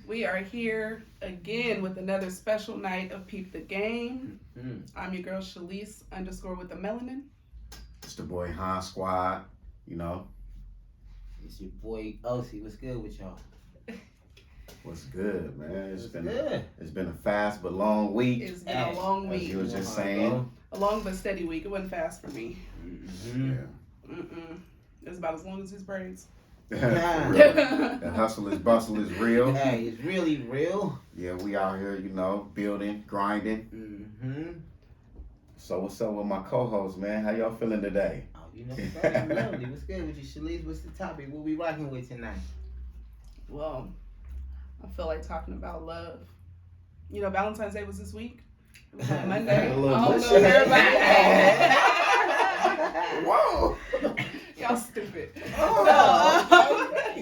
We are here again with another special night of Peep the Game. I'm your girl Shalise _ with the melanin. It's the boy Han Squad, you know. It's your boy Osi. What's good with y'all? What's good, man? Good. It's been a fast but long week. It's been a long As week. you was just saying. A long but steady week. It wasn't fast for me. Yeah. It's about as long as his braids. For real. The hustle is bustle is real. Hey, it's really real. Yeah, we out here, you know, building, grinding. So what's up with my co-host, man? How y'all feeling today? Oh, you know, lovely. What's good with you, Shalise? What's the topic? What we rocking with tonight? Well, I feel like talking about love. You know, Valentine's Day was this week. It was on Monday. A little I don't know bullshit. if everybody. Whoa! Y'all stupid. You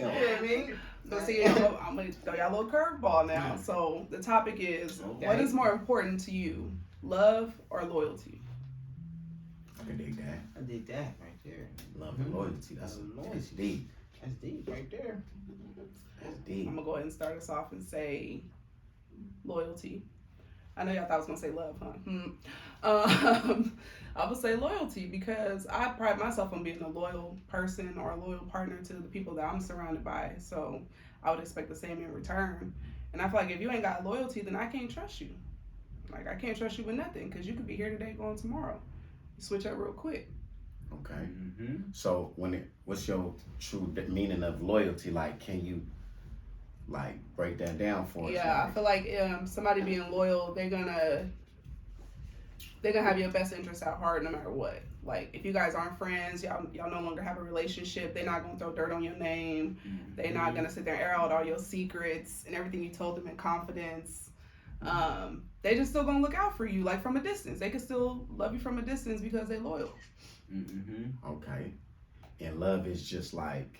know what I mean? So see, I'm gonna throw y'all a little curveball now. So the topic is, what is more important to you, love or loyalty? I can dig that. I did that right there. Love and loyalty. That's deep. That's deep right there. That's deep. I'm gonna go ahead and start us off and say loyalty. I know y'all thought I was gonna say love, huh? I would say loyalty because I pride myself on being a loyal person or a loyal partner to the people that I'm surrounded by. So I would expect the same in return. And I feel like if you ain't got loyalty, then I can't trust you. Like I can't trust you with nothing because you could be here today, going tomorrow. You switch up real quick. Okay. So what's your true meaning of loyalty? Like, can you like break that down for us? Yeah, I feel like somebody being loyal, they're gonna have your best interest at heart no matter what. Like if you guys aren't friends, y'all no longer have a relationship, they're not gonna throw dirt on your name. They're not gonna sit there and air out all your secrets and everything you told them in confidence. They just still gonna look out for you, like from a distance. They can still love you from a distance because they're loyal. Okay. And love is just like.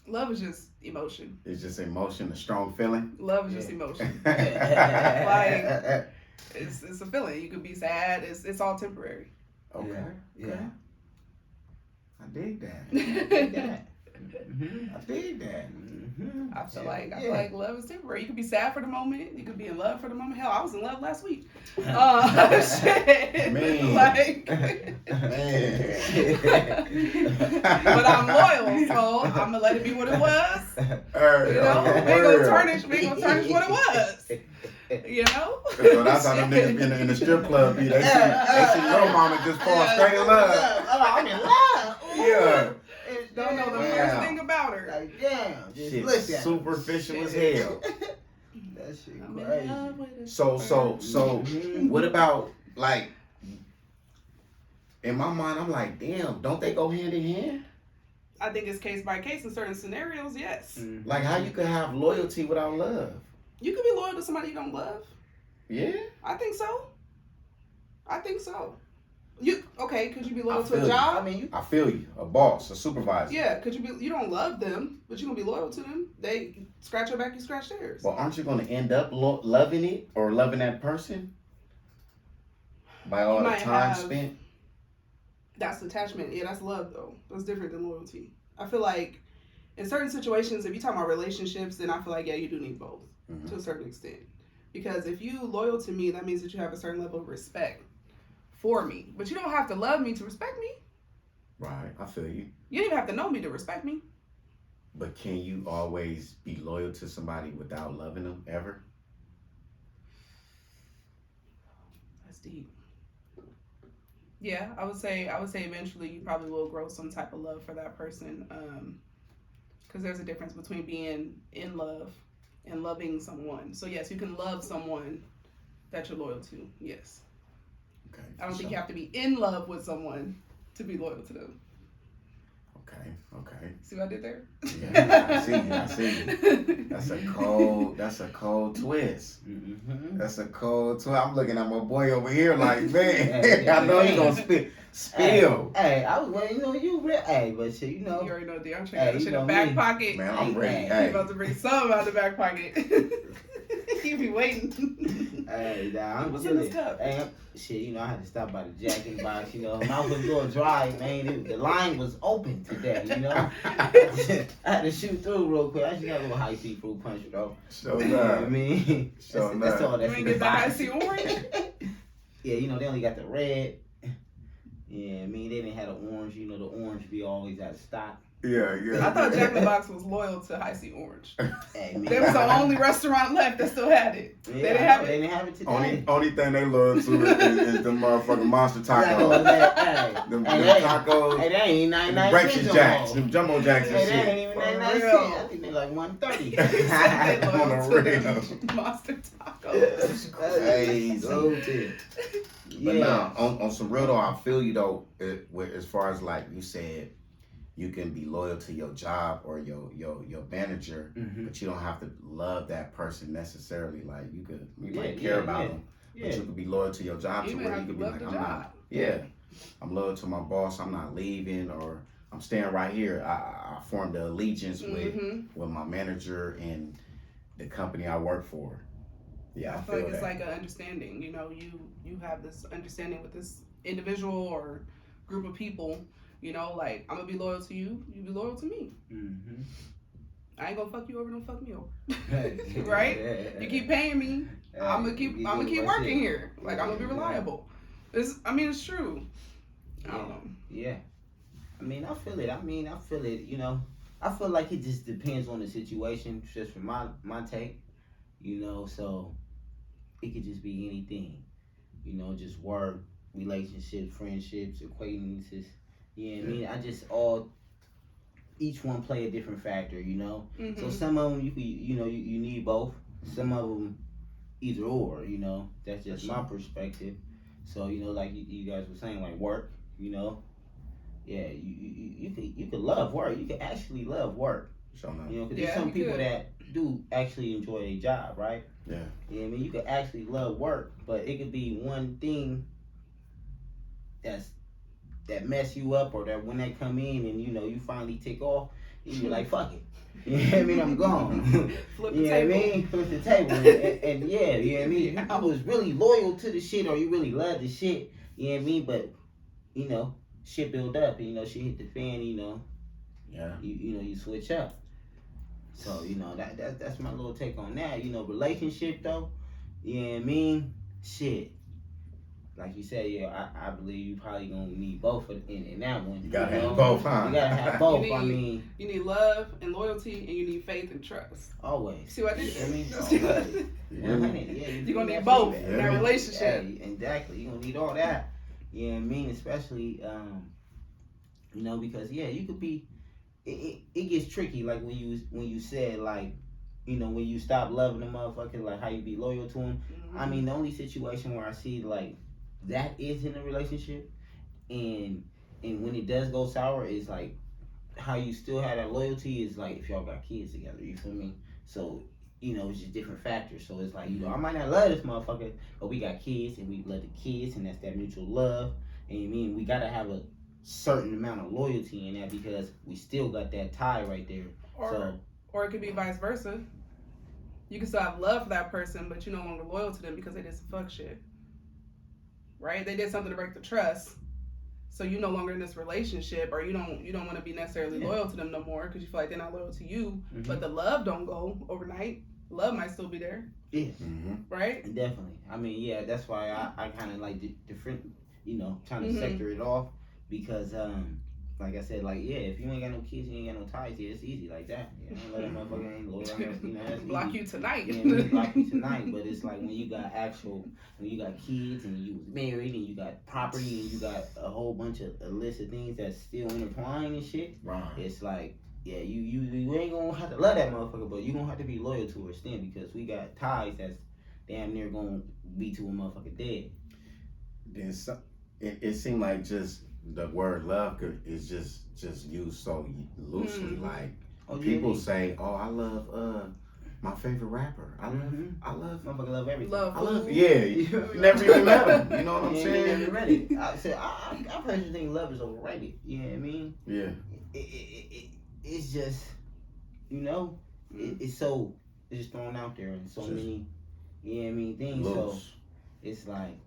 Love is just emotion. It's just emotion, a strong feeling. Love is just emotion. Like it's a feeling. You could be sad. It's all temporary. Okay. Yeah. I dig that. I did that. I dig that. I feel like love is temporary. You could be sad for the moment. You could be in love for the moment. Hell, I was in love last week. Shit. Man. Like, but I'm loyal, so I'm gonna let it be what it was. You know, we ain't gonna tarnish what it was. You know. So that's how them niggas in the strip club be. They see your mama just fall straight in love. Oh, I'm in love. Yeah. Don't know the first thing about her. Like, damn, just Shit, look at superficial as hell. that shit I'm in crazy. love with it. So what about like? In my mind, I'm like, damn, don't they go hand in hand? I think it's case by case in certain scenarios. Yes, Like how you could have loyalty without love? you could be loyal to somebody you don't love. Yeah. I think so. Could you be loyal I to a feel job? I mean, I feel you. A boss, a supervisor. Yeah, you don't love them, but you're gonna be loyal to them. They scratch your back, you scratch theirs. Well, aren't you going to end up loving it or loving that person by all You the might time have- spent? That's attachment. Yeah, that's love though. That's different than loyalty. I feel like in certain situations, if you talk about relationships, then I feel like you do need both to a certain extent. Because if you loyal to me, that means that you have a certain level of respect for me. But you don't have to love me to respect me. Right, I feel you. You don't even have to know me to respect me. But can you always be loyal to somebody without loving them ever? That's deep. Yeah, I would say eventually you probably will grow some type of love for that person. Because there's a difference between being in love and loving someone. So yes, you can love someone that you're loyal to. Yes. Okay. I don't think you have to be in love with someone to be loyal to them. Okay. See what I did there? Yeah, I see you. That's a cold twist. That's a cold twist. I'm looking at my boy over here like, man, I know he gonna spill. Hey, I was waiting on you, but shit, You already know the I'm Hey, trying to shit in the back me. pocket. Man, I'm ready. You Hey. about to bring some out the back pocket. You be waiting. Hey, nah, I'm What's in this chilling. cup? Hey, shit, you know, I had to stop by the Jack in the Box. You know, mouth was going dry, man. The line was open today. You know, I had to shoot through real quick. I just got a little high C fruit punch, though. So You know what I mean, So that's all. You That's ain't in get the that high box. C orange? Yeah, you know, they only got the red. Yeah, I mean, they didn't have the orange. You know, the orange be always out of stock. Yeah. I thought Jack in the Box was loyal to high C orange. Hey, man. They was the only restaurant left that still had it. Yeah, They didn't have They it. didn't have it today. Only thing they love to is the motherfucking monster Tacos. tacos. Them tacos. Hey, they ain't 99 Breakfast cents jacks. no Them more. jumbo jacks and Hey, they shit. ain't even 99 real. cents. I think they like 130. They On loyal the to real. them monster tacos. That's Crazy. But Yeah. now, on some real though, I feel you though. As far as like you said, you can be loyal to your job or your manager, Mhm. but you don't have to love that person necessarily. Like you Yeah, might care yeah, about yeah. them, Yeah. but you could be loyal to your job You to may where have you to could be love like, the I'm job. not. Yeah, I'm loyal to my boss. I'm not leaving, or I'm staying right here. I formed an allegiance with my manager and the company I work for. Yeah, I feel like that. it's like an understanding. You know, you have this understanding with this individual or group of people. You know, like I'm gonna be loyal to you. You be loyal to me. Mm-hmm. I ain't gonna fuck you over. Don't fuck me over. Right? You keep paying me. I'm gonna keep working here. Like I'm gonna be reliable. It's true. I don't know. Yeah. I mean, I feel it. You know, I feel like it just depends on the situation. Just from my take, you know. So it could just be anything. You know, just work, relationships, friendships, acquaintances. Yeah, I mean, each one play a different factor. You know. Mm-hmm. So some of them you need both. Some of them either or. You know, that's just my perspective. So you know, like you guys were saying, like work. You know. Yeah, you could love work. You could actually love work. You know, because there's some people that do actually enjoy their job, right? Yeah. Yeah, I mean, you could actually love work, but it could be one thing that mess you up, or that when they come in and you know you finally tick off, you're like, fuck it. You know what I mean? I'm gone. Flip the you know table. what I mean? Flip the table. And yeah, you know what I mean? I was really loyal to the shit, or you really love the shit. You know what I mean? But you know, shit build up, and you know, shit hit the fan. You know, you switch up. So you know that's my little take on that. You know, relationship though. You know what I mean? Shit. Like you said, yeah, I believe you probably gonna need both in that one. You gotta have both, huh? You gotta have both. You need love and loyalty, and you need faith and trust. Always. See what I did? I mean, You're gonna need both in that relationship. Yeah, exactly. You're gonna need all that. You know what I mean? Especially, you know, because you could be. It gets tricky, like when you said, like, you know, when you stop loving the motherfucker, like how you be loyal to him. Mm-hmm. I mean, the only situation where I see like that is in a relationship, and when it does go sour, is like how you still have that loyalty is like if y'all got kids together. You feel me? So you know, it's just different factors. So it's like, you know, I might not love this motherfucker, but we got kids and we love the kids, and that's that mutual love. And you mean we gotta have a certain amount of loyalty in that because we still got that tie right there. Or it could be vice versa. You can still have love for that person, but you're no longer loyal to them because they did some fuck shit. Right? They did something to break the trust. So you're no longer in this relationship, or you don't want to be necessarily loyal to them no more because you feel like they're not loyal to you. Mm-hmm. But the love don't go overnight. Love might still be there. Yeah. Mm-hmm. Right? Definitely. I mean, yeah, that's why I kind of like different, you know, trying to sector it off because, like I said, like, yeah, if you ain't got no kids, you ain't got no ties, yeah, it's easy like that. You know, let that motherfucker ain't loyal. You know, that's block easy. you tonight. Yeah, block you tonight. But it's like when you got kids and you was married and you got property and you got a whole bunch of a list of things that's still intertwined and shit. Right. It's like, yeah, you ain't gonna have to love that motherfucker, but you gonna have to be loyal to her still because we got ties that's damn near gonna be to a motherfucker dead. Then it seemed like just the word love is just used so loosely. Mm-hmm. Like people say, "Oh, I love my favorite rapper. I love motherfucker love everything. I love you never even met him. You know what I'm saying? You never read it. I said I personally think love is overrated. You know what I mean? Yeah. It's just, you know, it's just thrown out there in so many you know what I mean, thing. So Loose. it's like,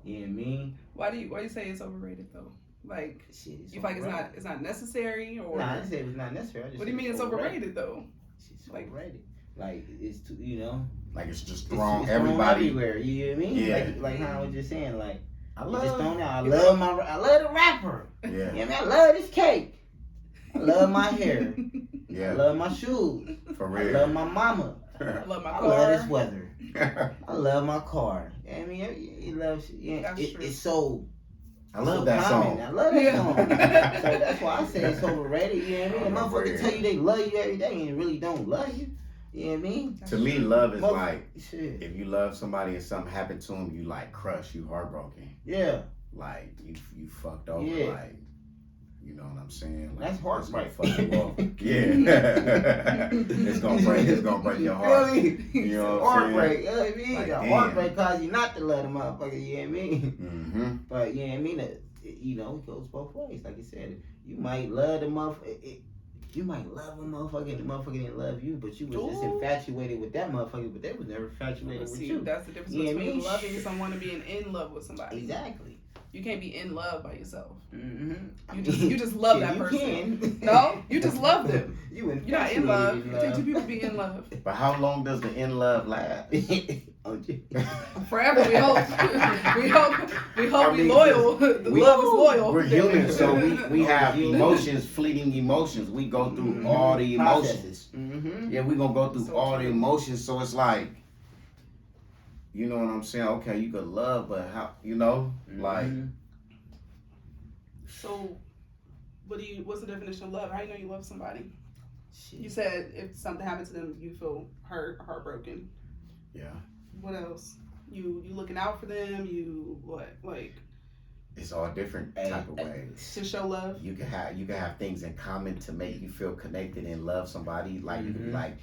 you know what I mean? Why do you say it's overrated though? Like Shit, you feel like it's not necessary or? Nah, I didn't say it was not necessary. I just What do you mean it's overrated though? It's Like- overrated. Like it's too, you know, Like it's just it's thrown thrown everybody. everywhere. You know what I mean? Yeah. Like how I was just saying, like I it's just thrown love. out. I love the rapper. Yeah. You know what I mean? I love this cake. I love my hair. I Yeah. love my shoes. For I real. love my mama. I love my I car. love this weather. I love my car. You know what I mean? He loves. Yeah, That's true. it's so. I love so that common. song. I love that Yeah. song. So that's why I say it's overrated. You know what I mean? The motherfuckers tell you they love you every day and really don't love you. You know what I mean? To me, love is like Shit. if you love somebody and something happened to them, you like crushed, you heartbroken, Yeah. like you fucked over, Yeah. like you know what I'm saying? Like, That's heartbreak. it's gonna fuck you off. Yeah, it's gonna break your heart. You know what I'm Heartbreak. saying? You know what I mean? Like, The damn. heartbreak cause you not to love the motherfucker. You know what I mean? Mm-hmm. But you know what I mean? You know, it goes both ways. Like you said, you might love the motherfucker. You might love a motherfucker and the motherfucker didn't love you, but you was just Ooh. infatuated with that motherfucker, but they was never infatuated with See, you. that's the difference You know what I between mean? loving someone and being in love with somebody. Exactly. You can't be in love by yourself. Mm-hmm. You just love Shit, that you person. Can. No, you just love them. You're You're not in love. It takes two people to be in love. But how long does the in love last? Forever, we hope. we hope we mean, loyal. The love is loyal. We're human, so we have emotions, fleeting emotions. We go through all the emotions. Mm-hmm. Yeah, we gonna go through So all true. the emotions. So it's like, you know what I'm saying? Okay, you could love, but how? You know, like So, what's the definition of love? How you know you love somebody? You Shit. said if something happened to them, you feel heartbroken. yeah, What else? You looking out for them? You what? Like it's all different type of ways. to show love? You can have things in common to make you feel connected and love somebody. Like you can be like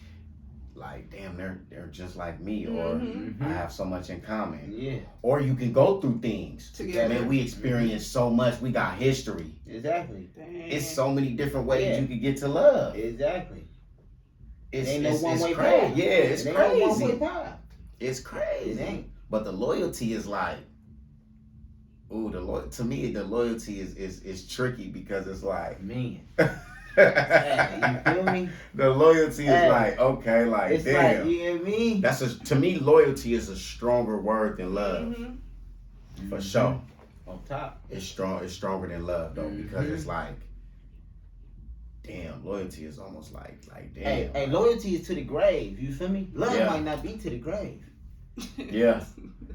damn, they're just like me, or Mhm. I have so much in common. Yeah, Or you can go through things Together. Man, we experience so much. We got history. exactly. Dang. It's so many different ways Yeah. you can get to love. Exactly. It's It ain't no one-way crazy. path. Yeah, it's It ain't no one-way crazy. path. It's It crazy. ain't. But the loyalty is like, ooh, to me the loyalty is tricky because it's like, Man. Hey, you feel me? the loyalty is Hey. like, okay, like It's damn. like, you know what I mean? To me, loyalty is a stronger word than love, Mhm. for sure. On top. It's stronger than love though, because Mhm. it's like, damn, loyalty is almost like damn. Hey, loyalty is to the grave. You feel me? Love Yeah. might not be to the grave. Yeah.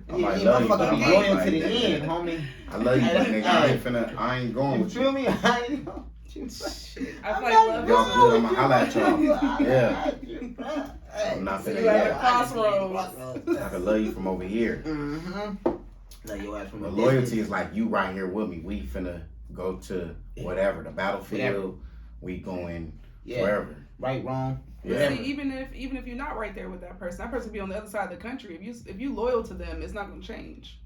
I might Yeah, love you, motherfucker but be I loyal might to the like, end, homie. I love you, Hey, but nigga, hey. I ain't going You with feel you. me? I ain't gonna you. I feel I'm like not love Y'all is good, I'ma you, holla at y'all. bro. I Yeah. like you, bro. Hey. I'm not So finna you at yeah. a crossroads. I can love you from over here. Mm-hmm. Like your ass from But a loyalty distance. is like you right here with me. We finna go to whatever, the battlefield. We going Yeah. wherever. Right, wrong. But Yeah. see, even if you're not right there with that person be on the other side of the country. If you loyal to them, it's not gonna change.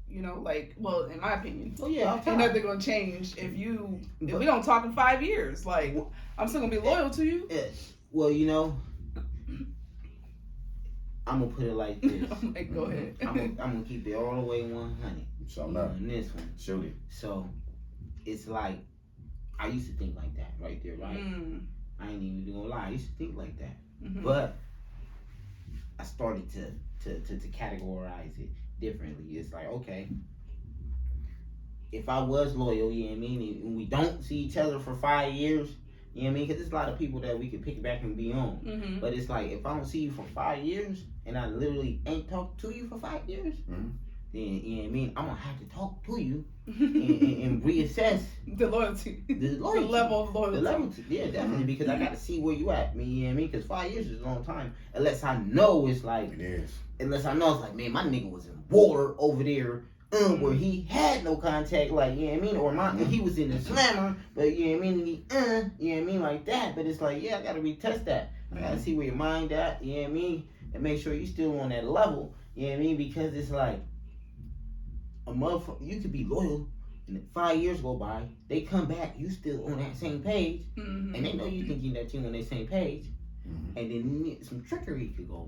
You know, like, well, in my opinion, Oh yeah, I'm ain't tired. nothing gonna change if we don't talk in 5 years. Like, I'm still gonna be loyal to you. Yeah. Well, you know, I'm gonna put it like this. I'm like, go ahead. I'm gonna keep it all the way 100 So no, on this one. shoot it. So it's like I used to think like that right there, right? Mm. I ain't even gonna lie. I used to think like that, Mhm. but I started to categorize it differently. It's like, okay, if I was loyal, you know what I mean, and we don't see each other for 5 years, you know what I mean, because there's a lot of people that we could pick back and be on. Mhm. But it's like, if I don't see you for 5 years and I literally ain't talked to you for 5 years, Mhm. then, you know what I mean, I'm gonna have to talk to you and reassess The loyalty. the loyalty. The level of loyalty. The level, yeah, definitely, because I got to see where you at, you know what I mean? Because 5 years is a long time. Unless I know it's like, It is. unless I know it's like, man, my nigga was in war over there, where he had no contact, like, you know what I mean? Or he was in the slammer, but you know what I mean? You know what I mean? Like that. But it's like, yeah, I got to retest that. I got to see where your mind at, you know what I mean? And make sure you still on that level, you know what I mean? Because it's like, a motherfucker, you could be loyal, and 5 years go by, they come back, you still on that same page, Mhm. and they know you thinking that you on that same page, Mhm. and then some trickery could go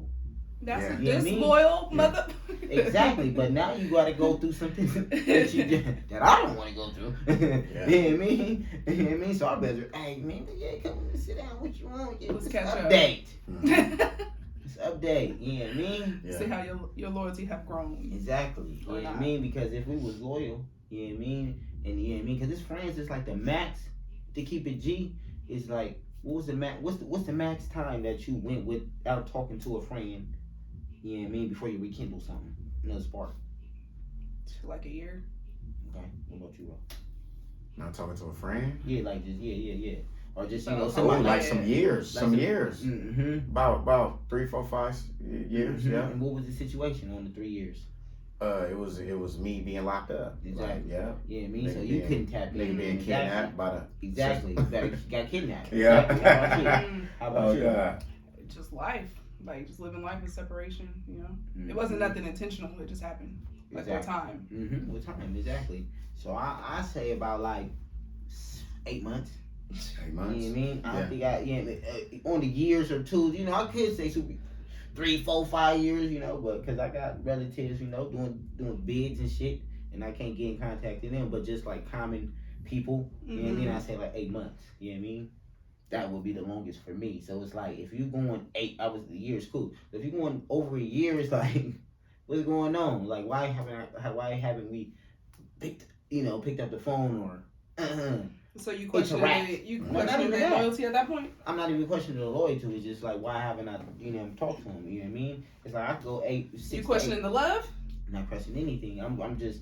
That's Yeah. a You know what I mean? disloyal mother. Exactly, but now you gotta go through something that I don't want to go through. Yeah. You know what I mean? You know what I mean? So I better, hey man, yeah, come on, sit down. What you want? Yeah, Let's let's catch up. update. Mhm. Let's update. You know what I mean? Yeah. See how your loyalty have grown. Exactly. You Or know what I not. mean? Because if we was loyal, you know what I mean? And you know what I mean? Because it's friends, it's like the max to keep it G is like, what was the max? What's the max time that you went without talking to a friend? You know what I mean? Before you rekindle something, another spark. Like a year. Okay. What about you, bro? Not talking to a friend. Yeah, like just yeah. Or just So, you know, Oh, somebody like some years. like Some years. Mm-hmm. About 3, 4, 5 years. Yeah. And what was the situation on the 3 years? It was me being locked up. Exactly. Like, yeah. Yeah, me. So Nigga you being- couldn't tap in. Nigga being kidnapped by the. Exactly. You got kidnapped. Yeah. Exactly. How about you? Mm, How about Oh you? God. just life. Like just living life in separation, you know. Mhm. It wasn't nothing intentional, it just happened. Like with time. Mm-hmm. With time, exactly. So I say about like 8 months. 8 You know months. what I mean? I Yeah. don't think on the years or two. You know, I could say super 3, 4, 5 years. You know, but because I got relatives, you know, doing bids and shit, and I can't get in contact with them. But just like common people, you know what I mean? I say like 8 months. You know what I mean? That would be the longest for me. So it's like if you going 8 hours a year, it's cool. But if you going over a year, it's like what's going on? Like why haven't we picked up the phone or So you questioning Interact. Not even their that. loyalty at that point? I'm not even questioning the loyalty. It's just like why haven't I talked to him? You know what I mean? It's like I could go 8, 6. You questioning the love? I'm not questioning anything. I'm just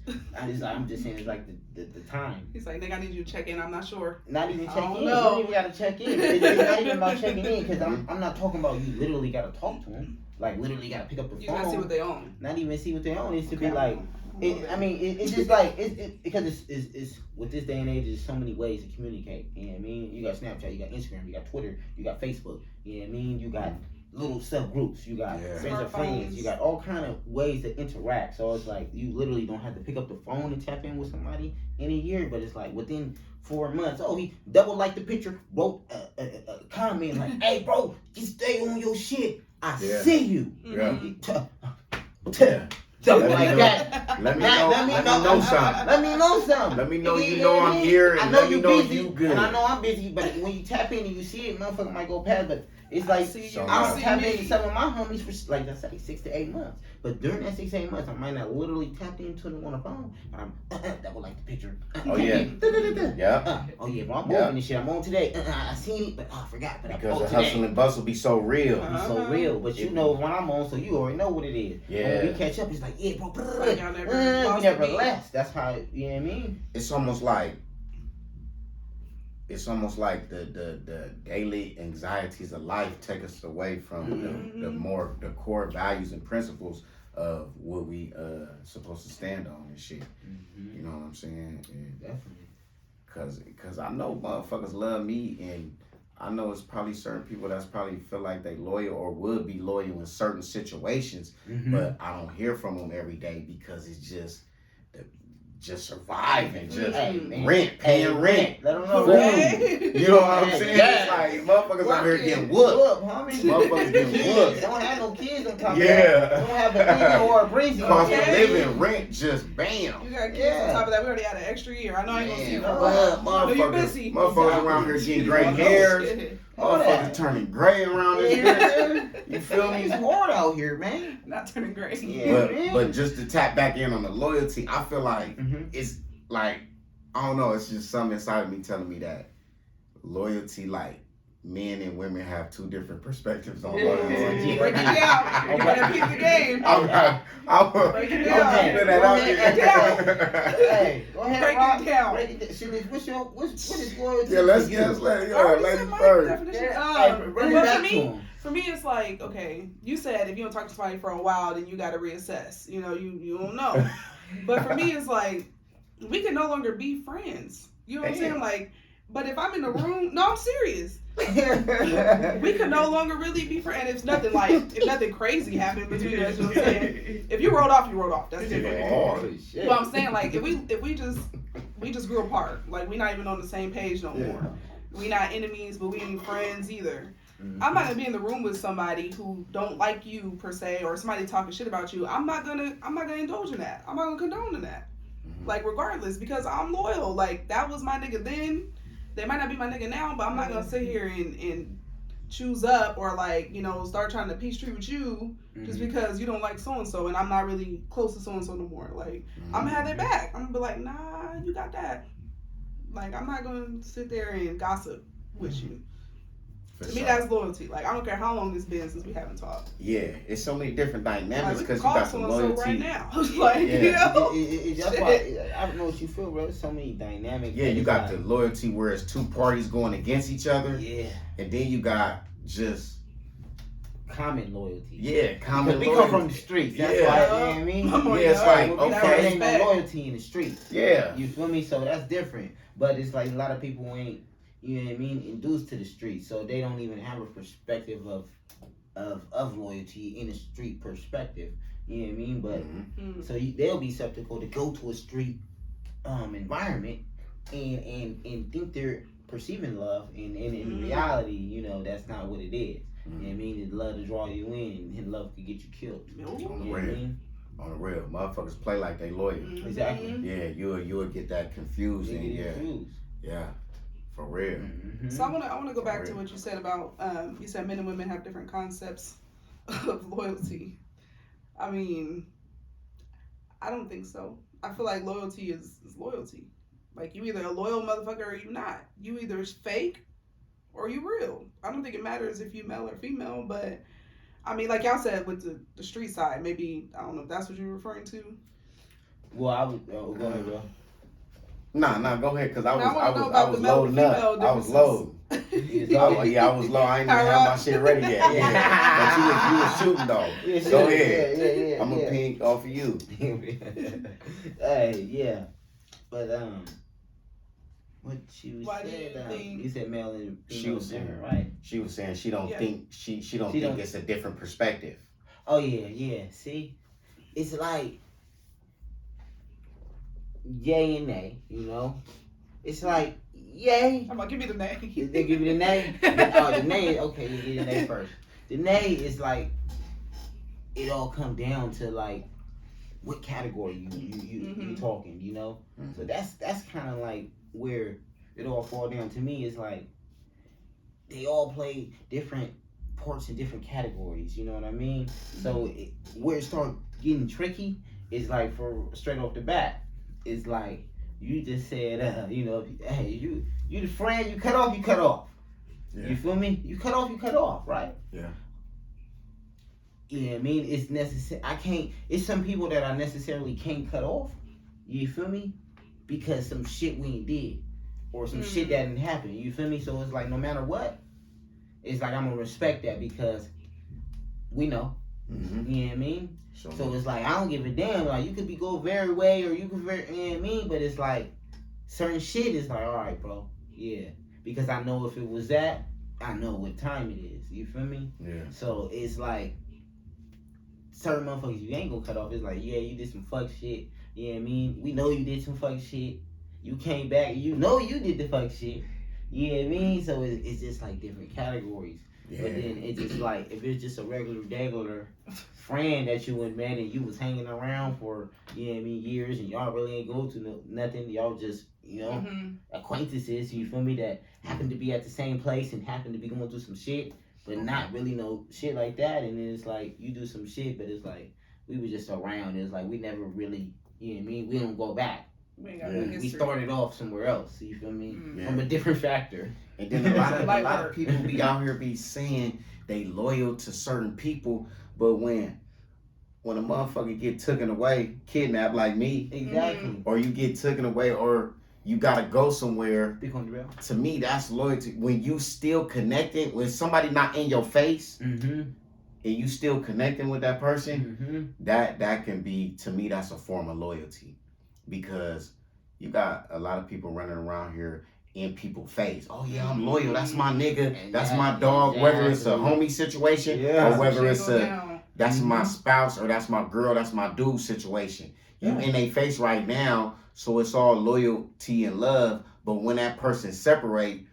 saying it's like the time. He's like, nigga, I need you to check in. I'm not sure. Not even I check don't in. You know. don't even gotta check in. It's not even about checking in because I'm not talking about you literally gotta talk to him. Like literally gotta pick up the You phone. gotta see what they own. Not even see what they own. It's to Okay. be like. It's just like because it's with this day and age. There's so many ways to communicate. You know what I mean? You got Snapchat, you got Instagram, you got Twitter, you got Facebook. You know what I mean? You got little subgroups. You got friends of friends. You got all kind of ways to interact. So it's like you literally don't have to pick up the phone and tap in with somebody in a year. But it's like within 4 months. Oh, he double liked the picture, wrote a comment like, "Hey, bro, just stay on your shit. I see you." Yeah. Mhm. Something Let me like know. that. Let me know something. Let me know something. Let me know you know know what I I'm mean? here, I and know let me you know busy, you good. and I know I'm busy, but when you tap in and you see it, motherfucker might go past. But it's like see you, I don't see tap me. into some of my homies for like I say 6 to 8 months. But during that 6 to 8 months, I might not literally tap into them on the phone, but I'm that would like the picture. Oh, yeah. Yeah. Oh yeah, bro, I'm Yeah. moving this shit. I'm on today. I seen it, but I forgot. But Because I'm the on today. hustle and bustle be so real. It's so real, but you know when I'm on, so you already know what it is. Yeah. And when we catch up, it's like, yeah, bro, Like y'all never we lost never a beat. left. That's how, you know what I mean? It's almost like the daily anxieties of life take us away from the core values and principles of what we supposed to stand on and shit. Mm-hmm. You know what I'm saying? And Definitely. cause I know motherfuckers love me, and I know it's probably certain people that's probably feel like they loyal or would be loyal in certain situations, Mm-hmm. but I don't hear from them every day because it's just surviving, just paying rent. Let them know. Food. Okay. You know what I'm saying? Yeah. It's like motherfuckers out here Working. getting whooped. Look, homie. Motherfuckers getting Kids. whooped. Don't have no kids on top of Yeah. that. Don't have a baby or a breezy. Cost of Okay. living, rent, just bam. You got kids Yeah. on top of that. We already had an extra year. I know I ain't gonna see you Man, for a while. No, you're motherfuckers, busy. motherfuckers around here getting gray Oh, hairs. shit. Motherfuckers turning gray around this bitch. Yeah. You feel me? It's hard out here, man. Not turning gray. Yeah. But just to tap back in on the loyalty, I feel like Mm-hmm. it's like, I don't know, it's just something inside of me telling me that loyalty, like, men and women have two different perspectives on loyalty. Yeah. Break it down. You better peep the game. I'm Break it I'm down. keeping that out there. Hey, go ahead, Break Rob. it down. Break it down. Shanice, what is loyalty? Yeah, let's to you? let I already ladies said my first. definition. Yeah. Hey, bring it But back for to me, him. for me, it's like, okay, you said if you don't talk to somebody for a while, then you got to reassess. You know, you don't know. But for me, it's like, we can no longer be friends. You know what I'm saying? Like, but if I'm in the room, no, I'm serious. We could no longer really be friends. And if nothing crazy happened between us, you know what I'm saying? If you rolled off, you rolled off. That's different. Oh, shit. But I'm saying, like, if we just grew apart, like, we not even on the same page no more. We not enemies, but we ain't friends either. I'm not gonna be in the room with somebody who don't like you per se, or somebody talking shit about you. I'm not gonna indulge in that. I'm not gonna condone in that. Like regardless, because I'm loyal. Like that was my nigga then. They might not be my nigga now, but I'm not gonna sit here and choose up or like, you know, start trying to peace treat with you just because you don't like so and so and I'm not really close to so and so no more. Like I'm gonna have their back. I'm gonna be like, nah, you got that. Like I'm not gonna sit there and gossip with you. To me, that's loyalty. Like I don't care how long it's been since we haven't talked. Yeah, it's so many different dynamics Like, because you got some loyalty right now. Like, yeah. you know, that's why I don't know what you feel, bro. There's so many dynamics. Yeah, you got the loyalty where it's two parties going against each other. Yeah, and then you got just common loyalty. Yeah, common loyalty. We come from the streets. That's why, you know what I mean? Yeah, it's like, okay. Ain't no loyalty in the streets. Yeah. You feel me? So that's different. But it's like a lot of people ain't, you know what I mean, induced to the streets. So they don't even have a perspective of loyalty in a street perspective. You know what I mean? But so they'll be skeptical to go to a street environment and think they're perceiving love, and in reality, you know, that's not what it is. You know what I mean? It's love to draw you in, and love could get you killed. On the real. On the real. Motherfuckers play like they loyal. Exactly. Yeah, you'll get that confused. Yeah. For real. So I wanna go back to what you said about you said men and women have different concepts of loyalty. I mean, I don't think so. I feel like loyalty is loyalty. Like you either a loyal motherfucker or you not. You either fake or you real. I don't think it matters if you male or female, but I mean, like y'all said with the street side, maybe I don't know if that's what you're referring to. Well, I would go ahead, bro. Nah, go ahead, cause I was loading up. I was low. I was low. I ain't even have my shit ready yet. Yeah, but you was shooting though. Go ahead. I'm a pink off of you. Hey, yeah, but what you Why said? do you You said male and female. She was different, right? She was saying she don't think she don't think it's a different perspective. Oh yeah. See, it's like yay and nay, you know. It's like yay. I'm gonna give you the nay. They give you the nay. The nay. Okay, you get the nay first. The nay is like it all come down to like what category you talking, you know. So that's kind of like where it all fall down to me. Is like they all play different parts in different categories. You know what I mean? So where it start getting tricky is like for straight off the bat. It's like you just said, you know, hey, you the friend, you cut off. Yeah. You feel me? You cut off, right? Yeah. Yeah, I mean, it's necessary. It's some people that I necessarily can't cut off. You feel me? Because some shit we ain't did. Or some shit that didn't happen. You feel me? So it's like, no matter what, it's like I'm going to respect that because we know. You know what I mean? So it's like, I don't give a damn. Like, you could go very way or you could very, you know what I mean? But it's like, certain shit is like, all right, bro. Yeah. Because I know if it was that, I know what time it is. You feel me? Yeah. So it's like, certain motherfuckers you ain't gonna cut off. It's like, yeah, you did some fuck shit. You know what I mean? We know you did some fuck shit. You came back, you know you did the fuck shit. You know what I mean? So it's just like different categories. Yeah. But then it's just like, if it's just a regular friend that you and met and you was hanging around for, you know what I mean, years and y'all really ain't go to nothing. Y'all just, you know, acquaintances, you feel me, that happen to be at the same place and happen to be going through some shit. But not really no shit like that, and then it's like you do some shit, but it's like we were just around. It's like we never really, you know what I mean? We don't go back. We started off somewhere else. You feel me? From a different factor. And then a lot of people be out here be saying they loyal to certain people, but when a motherfucker get taken away, kidnapped like me, exactly, or you get taken away, or you gotta go somewhere. To me, that's loyalty. When you still connecting, when somebody not in your face, and you still connecting with that person, that can be, to me, that's a form of loyalty. Because you got a lot of people running around here in people's face. Oh yeah, I'm loyal. That's my nigga. That's my dog. Whether it's a homie situation or whether it's that's my spouse or that's my girl, that's my dude situation. You in their face right now. So it's all loyalty and love, but when that person separate,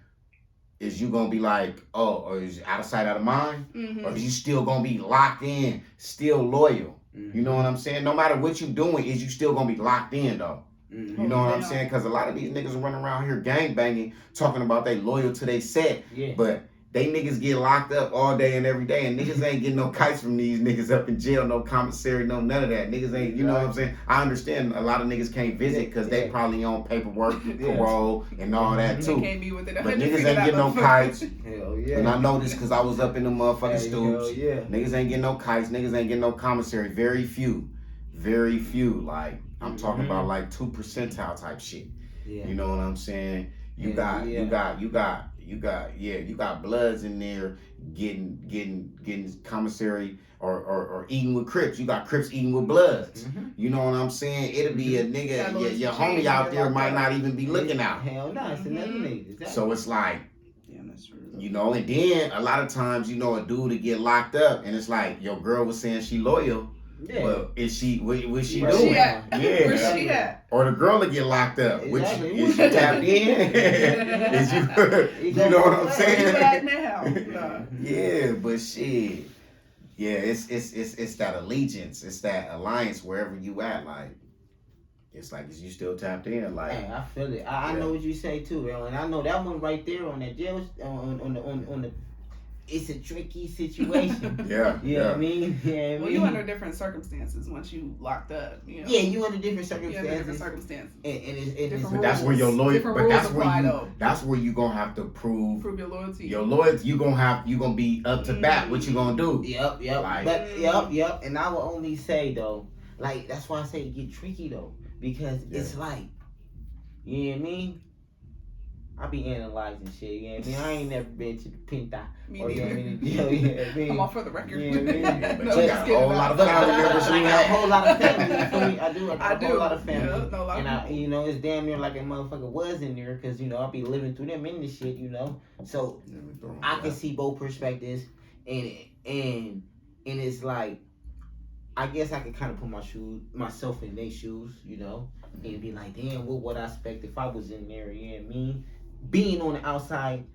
is you gonna be like, oh, or is it out of sight, out of mind? Mm-hmm. Or is you still gonna be locked in, still loyal? You know what I'm saying? No matter what you doing, is you still gonna be locked in though? You know what I'm saying? Because a lot of these niggas are running around here gang banging, talking about they loyal to they set, but they niggas get locked up all day and every day, and niggas ain't getting no kites from these niggas up in jail, no commissary, no none of that. Niggas ain't, you know what I'm saying? I understand a lot of niggas can't visit because they probably on paperwork, parole, and all that too. Can't be within but niggas ain't getting no kites. Hell yeah. And I know this because I was up in the motherfucking stoops. Yeah. Niggas ain't getting no kites. Niggas ain't getting no commissary. Very few. Like, I'm talking about like 2 percentile type shit. Yeah. You know what I'm saying? You got Bloods in there getting commissary or eating with Crips. You got Crips eating with Bloods. You know what I'm saying? It'll be a nigga, your homie out there might not even be looking out. Hell no, it's another nigga. Exactly. So it's like, yeah, that's true. you know, and then a lot of times, you know, a dude to get locked up, and it's like your girl was saying she loyal. Yeah. But is she? What she Where doing? She at? Yeah. Where's she at? Or the girl to get locked up. Exactly. Which is she tapped in? Is you? You know what I'm saying? Where you at now? Nah. Yeah, but shit. Yeah, it's that allegiance. It's that alliance wherever you at. Like, it's like, is you still tapped in? Like, hey, I feel it. I know what you say too, yo. And I know that one right there on that jail on the. It's a tricky situation. Yeah. You know what I mean? Yeah. Well, you under different circumstances once you locked up. You know? Yeah, you under different circumstances. You under different circumstances. And but that's where your loyalty. But that's where you gonna have to prove your loyalty. Your loyalty. You gonna be up to bat. What you gonna do? Yep. Like, but yep. And I will only say though, like that's why I say it get tricky though, because it's like, you know what I mean? I be analyzing shit, you know what I mean? I ain't never been to the Pinta. Me or, neither. You know what I mean? I'm off for the record. You know what I mean? But you got a whole lot of family members. I got a whole lot of family. You feel me? I do. I got a whole lot of family. Yeah, no, and I, you know, it's damn near like a motherfucker was in there because, you know, I be living through them in this shit, you know? So I can see both perspectives and it's like, I guess I could kind of put myself in their shoes, you know, and be like, damn, what would I expect if I was in there? You know what I mean? Being on the outside,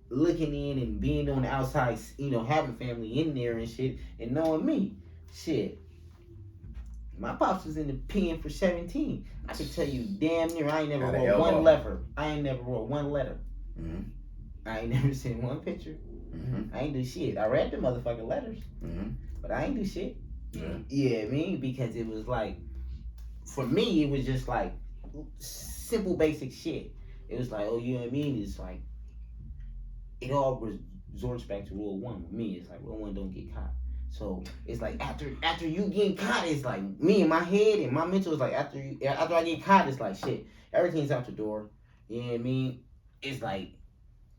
looking in and being on the outside, you know, having family in there and shit, and knowing me, shit. My pops was in the pen for 17. I can tell you, damn near, I ain't never wrote one letter. I ain't never wrote one letter. Mm-hmm. I ain't never seen one picture. Mm-hmm. I ain't do shit. I read the motherfucking letters, but I ain't do shit. Yeah, I mean, because it was like, for me, it was just like simple, basic shit. It was like, oh, you know what I mean? It's like, it all resorts back to rule one with me. It's like, rule one, don't get caught. So it's like, after you getting caught, it's like, me in my head and my mental is like, after I get caught, it's like, shit, everything's out the door. You know what I mean? It's like,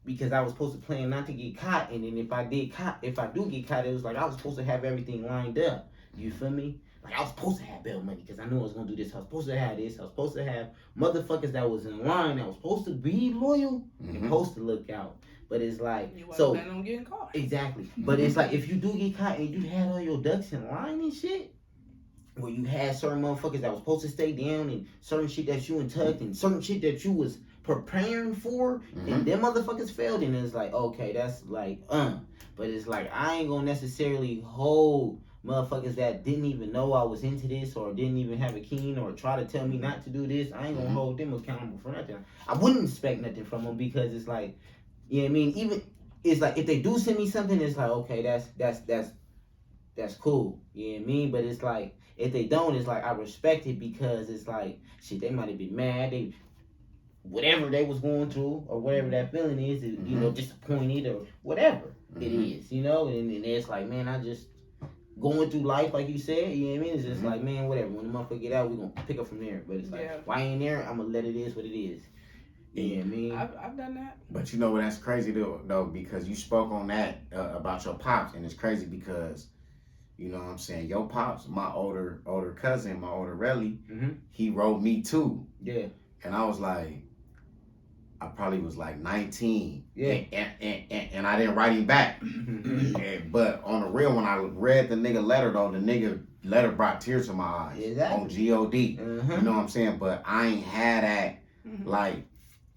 because I was supposed to plan not to get caught, and then if I do get caught, it was like, I was supposed to have everything lined up. You feel me? Like, I was supposed to have bail money because I knew I was going to do this. I was supposed to have this. I was supposed to have motherfuckers that was in line that was supposed to be loyal and supposed to look out. But it's like, you so. planning on getting caught. Exactly. But it's like, if you do get caught and you had all your ducks in line and shit, where you had certain motherfuckers that was supposed to stay down and certain shit that you untucked and certain shit that you was preparing for, and them motherfuckers failed, and it's like, okay, that's like, But it's like, I ain't gonna necessarily hold motherfuckers that didn't even know I was into this or didn't even have a keen or try to tell me not to do this. I ain't gonna hold them accountable for nothing. I wouldn't expect nothing from them because it's like, you know what I mean? Even, it's like, if they do send me something, it's like, okay, that's cool. You know what I mean? But it's like, if they don't, it's like, I respect it because it's like, shit, they might have been mad. Whatever they was going through or whatever that feeling is, you know, disappointed or whatever it is, you know? And it's like, man, I just going through life, like you said, you know what I mean? It's just like, man, whatever. When the motherfucker get out, we're going to pick up from there. But it's like, why ain't there? I'm going to let it is what it is. You know what I mean? I've done that. But you know what, that's crazy though, because you spoke on that about your pops, and it's crazy because, you know what I'm saying, your pops, my older cousin, my older Relly, he wrote me too. Yeah. And I was like, I probably was like 19. Yeah. And I didn't write him back. But on the real, when I read the nigga letter though, the nigga letter brought tears to my eyes. Exactly. On God. You know what I'm saying? But I ain't had that like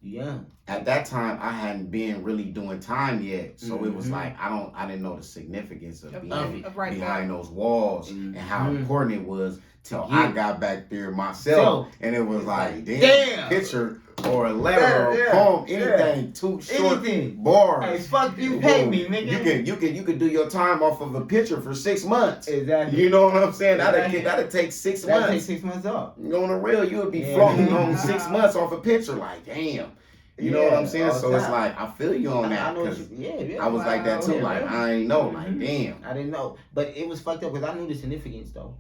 young. at that time I hadn't been really doing time yet, so it was Mhm. like I didn't know the significance of being right behind those walls and how Mhm. important it was till Yeah. I got back there myself, and it was It's like, like, damn, damn. picture or a letter or a Yeah, poem, yeah. anything, too short Anything. bars. Hey, fuck you, pay Boom. me, nigga. You can do your time off of a picture for 6 months. Exactly. You know what I'm saying? Exactly. That'd take 6 That months. takes 6 months off. On the real, you would be Yeah. floating on Wow. 6 months off a picture. Like, damn. You know what I'm saying? all So the it's time. like I feel you on I that know what because you, I was like that too. Yeah, Like really. I ain't know. Mhm. Like damn. I didn't know, but it was fucked up because I knew the significance though.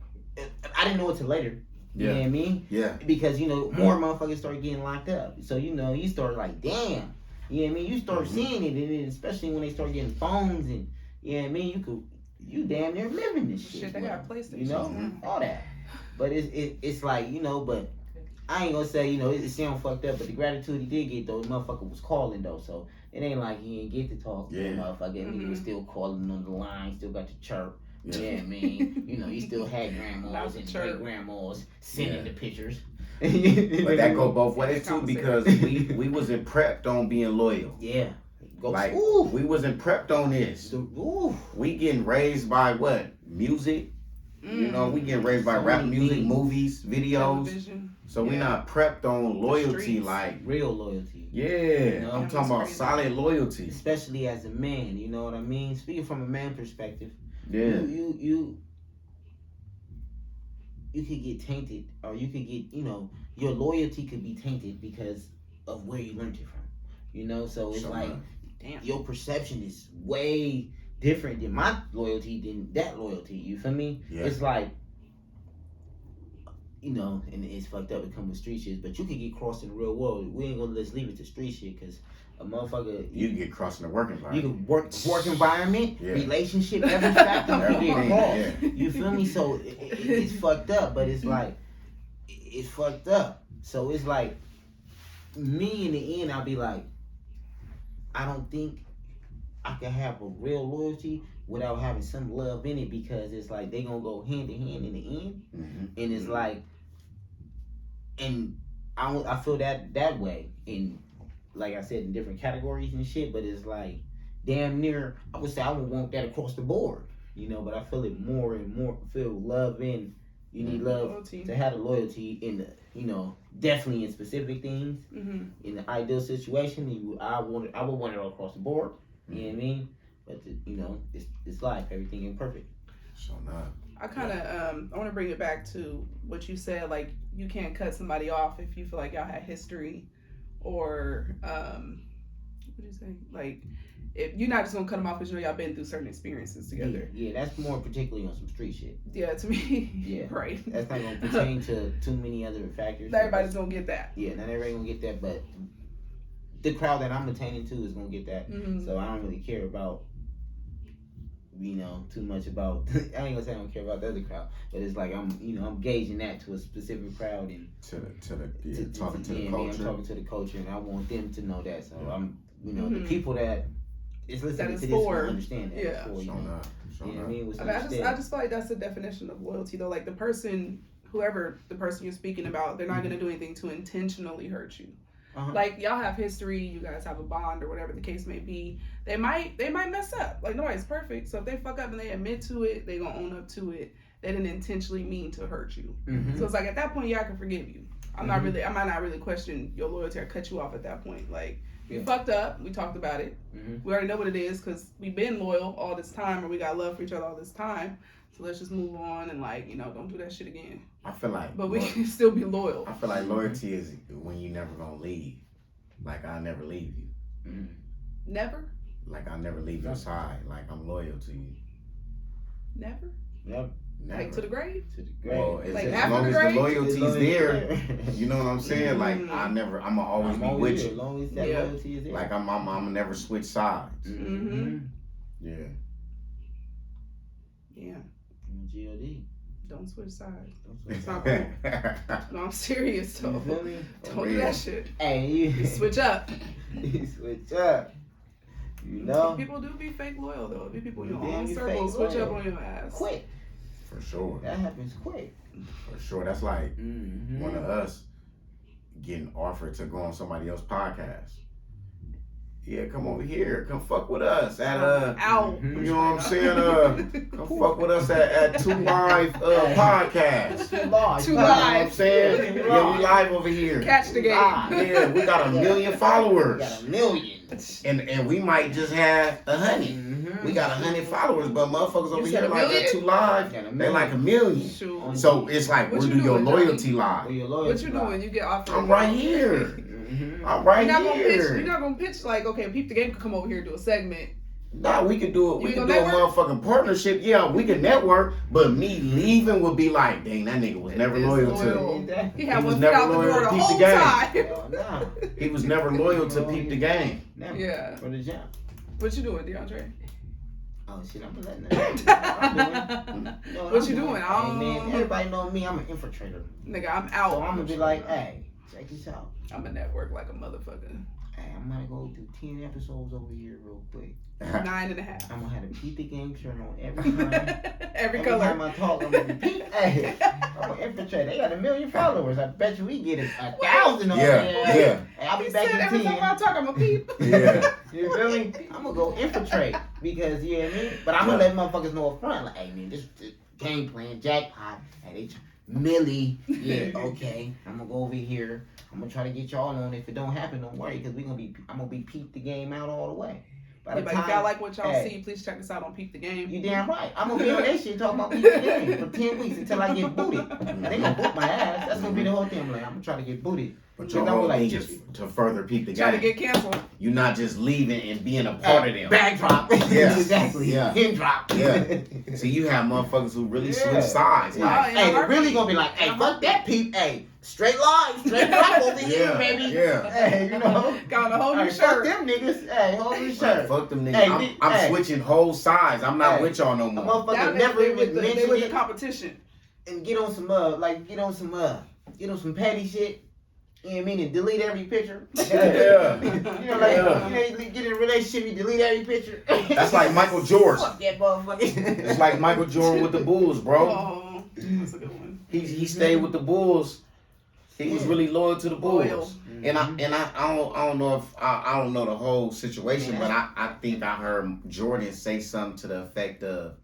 I didn't know it till later. You know what I mean? Yeah. Because more motherfuckers start getting locked up. So you start like, damn. You know what I mean? You start seeing it, and then especially when they start getting phones and you know what I mean. You damn near living this shit. Shit, they got PlayStation. You know all that. But it's like but I ain't gonna say it sound fucked up. But the gratitude he did get though, the motherfucker was calling though. So it ain't like he didn't get to talk to the motherfucker. Nigga was still calling on the line, still got the chirp. Yeah, you know what I mean, he still had grandmas and great grandmas sending the pictures. But that go both ways too because we wasn't prepped on being loyal. Yeah. Like we wasn't prepped on this. We getting raised by what? Music. You know, we getting raised by rap music, movies, videos. Television. So we not prepped on loyalty, like real loyalty. Yeah, I'm talking about solid loyalty, especially as a man. You know what I mean? Speaking from a man perspective, you could get tainted, or you could get your loyalty could be tainted because of where you learned it from. So it's like, damn, your perception is way different than my loyalty than that loyalty. You feel me? Yeah. It's like, and it's fucked up. It comes with street shit, but you could get crossed in the real world. We ain't gonna just leave it to street shit because a motherfucker. You can get crossed in the work environment. You can work environment, relationship, every factor. You get crossed. Yeah. You feel me? So it's fucked up, but it's like it's fucked up. So it's like me in the end, I'll be like, I don't think I can have a real loyalty without having some love in it because it's like they gonna go hand in hand in the end, and it's like, and I feel that way in, like I said, in different categories and shit. But it's like damn near, I would say I would want that across the board, But I feel it more and more. Feel love in. You need love loyalty. To have the loyalty in the, definitely in specific things. In the ideal situation, I would want it all across the board. You know what I mean? But it's life. Everything imperfect. So not. I kind of I want to bring it back to what you said. Like you can't cut somebody off if you feel like y'all had history, or what do you say? Like if you're not just gonna cut them off because y'all been through certain experiences together. Yeah, that's more particularly on some street shit. Yeah, to me. Yeah, right. That's not gonna pertain to too many other factors. Not everybody's gonna get that. Yeah, not everybody gonna get that, but the crowd that I'm attaining to is gonna get that. So I don't really care about, too much about. I ain't gonna say I don't care about the other crowd, but it's like I'm gauging that to a specific crowd and talking to the culture. I'm talking to the culture, and I want them to know that. So I'm, the people that is listening to this will understand that. Yeah. You know what I mean? I just feel like that's the definition of loyalty, though. Like the person, whoever the person you're speaking about, they're not gonna do anything to intentionally hurt you. Like y'all have history, you guys have a bond or whatever the case may be. They might mess up. Like nobody's perfect. So if they fuck up and they admit to it, they gonna own up to it. They didn't intentionally mean to hurt you. So it's like at that point, yeah, I can forgive you. I might not really question your loyalty or cut you off at that point. Like you fucked up. We talked about it. We already know what it is because we've been loyal all this time, or we got love for each other all this time. So let's just move on and don't do that shit again. I feel like, but we can still be loyal. I feel like loyalty is when you never gonna leave. Like I never leave you. Never. Like I never leave your side. Like I'm loyal to you. Never. Never. Like to the grave. To the grave. Well, like as long as the loyalty's there, you know what I'm saying? Like I'ma always be with you. As long as that loyalty is there. Like I'm never switch sides. Yeah. Yeah. G.O.D. Don't switch sides. It's not cool. No, I'm serious though. Don't do that shit. Hey, you switch up. You switch up. People do be fake loyal though. Be people in your own circle switch up on your ass. Quick. For sure. That happens quick. For sure. That's like one of us getting offered to go on somebody else's podcast. Yeah, come over here. Come fuck with us at Ow. you know what I'm saying? Come fuck with us at 2 Live podcast. 2 Live. Two You know what I'm Live. saying? Yeah, we live over here. Catch the game. Yeah, we got 1 million We followers. got 1 million. And we might just have 100. We got 100 followers, but motherfuckers over said here a like million? at 2 Live, Got a they million. like 1 million. Shoot. So it's like, What where you do your doing, loyalty Johnny? lie? Where your loyalty What you doing? You get offered. I'm right here. I'm You're right not gonna pitch. You're here. not gonna pitch like, okay, Peep the Game could come over here and do a segment. Nah, we could do it. We You could gonna do a motherfucking partnership. Yeah, we could network, but me leaving would be like, dang, that nigga was never It's loyal loyal. to. He had He was one foot never out the loyal door to the Peep the whole Game. time. Hell nah. He was never loyal to Peep the Game. Never. Yeah. For the jump. What you doing, DeAndre? Oh shit, I'm letting that. I'm doing. You know What I'm you doing? Hey man, everybody know me. I'm an infiltrator. Nigga, I'm out. So I'm gonna be like, hey, check this out. I'm a network like a motherfucker. Hey, I'm gonna go through 10 episodes over here real quick. 9.5. I'm gonna have a Peep the Game shirt on every time. Every Every time color. I talk, I'm gonna be hey, I'm an infiltrator. They got 1 million followers. I bet you we get 1,000 on Yeah, there. yeah. Hey, I'll be He back said in every 10. time I talk, I'm a peep. Yeah. You feel me? I'm gonna go infiltrate because you know what I mean. But I'm gonna let motherfuckers know up front, like, hey man, this game plan, jackpot, hey, they Millie, yeah, okay. I'm gonna go over here. I'm gonna try to get y'all on. If it don't happen, don't worry, because I'm gonna be Peep the Game out all the way. By the But if time, y'all like what y'all hey, see, please check us out on Peep the Game. you damn right. I'm gonna be on that shit talking about Peep the Game for 10 weeks until I get booted. And they gonna boot my ass. That's gonna be the whole thing. I'm like, I'm gonna try to get booted. But Because your I'm whole like, thing just is to further Peep the Trying to Game. get canceled. You're not just leaving and being a part of them. Backdrop. Yeah. Exactly. Yeah. Pin drop. Yeah. So you have motherfuckers who really Yeah. switch sides. Yeah. Like, Hey, they're really gonna be like, hey, fuck that Peep. Hey, straight line, straight drop over here, yeah, baby. yeah. Hey, you know. Got on a whole new Hey, fuck shirt. them niggas. Hey, whole new Like, shirt. fuck them niggas. Hey, I'm hey. switching whole sides. I'm not Hey. with y'all no A more. motherfucker Down never there, even they mentioned was the it competition. and get on some petty shit. You know what I mean? And delete every picture. Yeah. You know, like, Yeah. you get in a relationship, you delete every picture. That's like Michael Jordan. Fuck that motherfucker. It's like Michael Jordan with the Bulls, bro. Oh, that's a good one. He stayed with the Bulls. He was really loyal to the Bulls. Loyal. And I don't know if I don't know the whole situation, but I think I heard Jordan say something to the effect of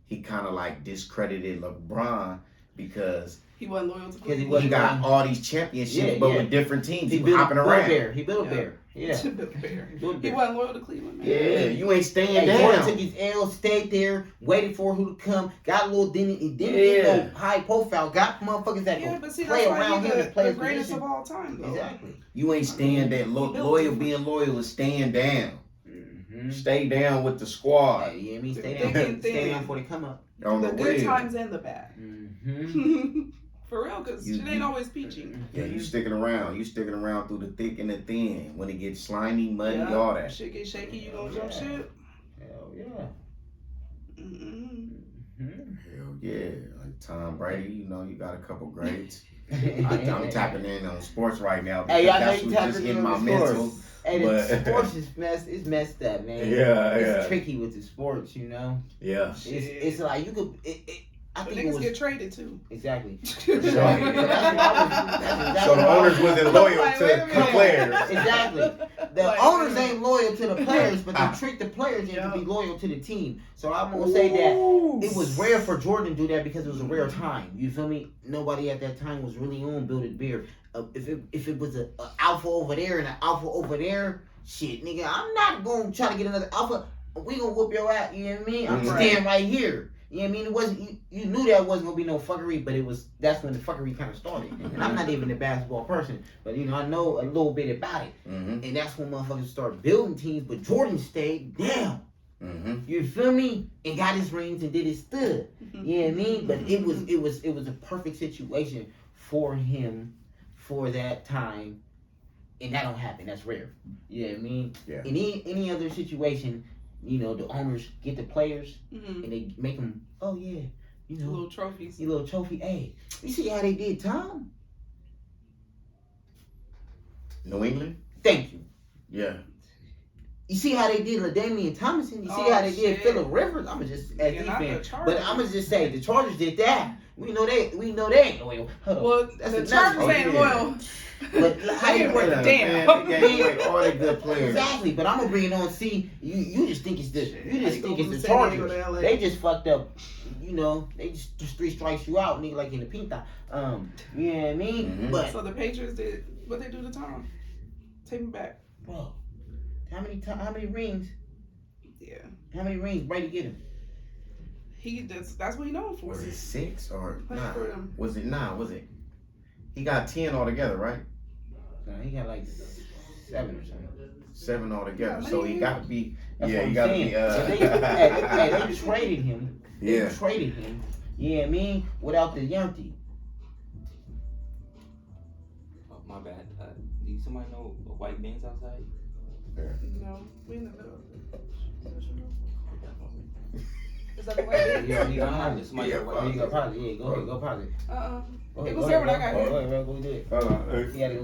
he kind of like discredited LeBron because He wasn't loyal to Because he Cleveland. wasn't- he got all these championships, Yeah, but yeah. with different teams. He He was built hopping a around. bear. He built a Yeah. bear. Yeah. Built a bear. Built a He bear. wasn't loyal to Cleveland, man. Yeah, you ain't staying Hey, Jordan down. took his L, stayed there, waited for who to come, got a little didn't Yeah. get no high profile, got motherfuckers that Yeah, go but see, play that's why around he's him and play the his greatest position. of all time, though. Exactly. You ain't staying that loyal. Being loyal is staying down. Mm-hmm. Stay down with the squad. Hey, you know what I mean? Stay Thick down, and stay thin. down before they come up. On The the good wheel. times and the bad. Mm-hmm. For real, because You- shit ain't always peachy. Yeah, you sticking around. You sticking around through the thick and the thin. When it gets slimy, muddy, all that. Shit get shaky, you gonna jump Yeah. shit. Hell yeah. Mm-mm. Mm-hmm. Hell yeah. Like Tom Brady, you know, you got a couple greats. I'm tapping in on sports right now because Hey, I know that's you what's just tapping getting in my on mental. sports. Hey, but- the sports is messed up, man. Yeah, It's yeah. tricky with the sports, you know. Yeah. It's like you could. I But think it niggas was get traded too. exactly. sure. That's what I was- So the owners was. wasn't loyal Like, to wait a the minute. players. Exactly. The Like, owners ain't loyal to the players, but they trick the players into be loyal to the team. So I'm gonna say that it was rare for Jordan to do that because it was a rare time. You feel me? Nobody at that time was really on Build It Beer. If it was a alpha over there and an alpha over there, shit, nigga, I'm not gonna try to get another alpha. We gonna whoop your ass. You know what I mean? I'm Right. staying right here. You know what I mean? It wasn't. You knew that wasn't gonna be no fuckery, but it was. That's when the fuckery kind of started. And I'm not even a basketball person, but you know I know a little bit about it. Mm-hmm. And that's when motherfuckers start building teams. But Jordan stayed down. Mm-hmm. You feel me? And got his rings and did his stud. You know what I mean? But it was a perfect situation for him for that time. And that don't happen. That's rare. You know what I mean? Yeah. In any other situation, you know, the owners get the players Mhm. and they make them, oh yeah, you know, Little trophies. your little trophy. Hey, you see how they did Tom? New England? Thank you. Yeah. You see how they did LaDainian Thomason? You see Oh, how they did shit. Phillip Rivers? I'ma just as Yeah, not the defense. Chargers. But I'ma just say the Chargers did that. We know they ain't loyal. Well, That's the another Chargers thing. ain't yeah. loyal. But how They you ain't worth a Man, damn. they gave away all the good players. Exactly, but I'm gonna bring it on. See, you just think it's the Shit, you how just you think go it's the from San Diego Chargers. to LA? They just fucked up. You know, they just 3 strikes you out, nigga, like in the pinta. You know what I mean? Mhm. But So the Patriots did what they do to Tom. Take him back. bro, how many rings? Yeah. How many rings Brady get him? That's what he known for. Was it 6 or Playing nah? for them. Was it 9? Was it? He got 10 altogether, right? Nah, he got like 7 or something. 7 altogether. Yeah, So he man. got to be. That's Yeah, what he I'm got to saying. be. But they traded him. They Yeah. traded him. You know what I mean? Without the Yanti. Oh, my bad. Do somebody know a white man's outside? No, we in the middle. Is that the way? You got pause it. Somebody got You got pause it. Yeah, go ahead, go pause it. Go ahead, there when I got go here. ahead, go do it. Hold on. You gotta go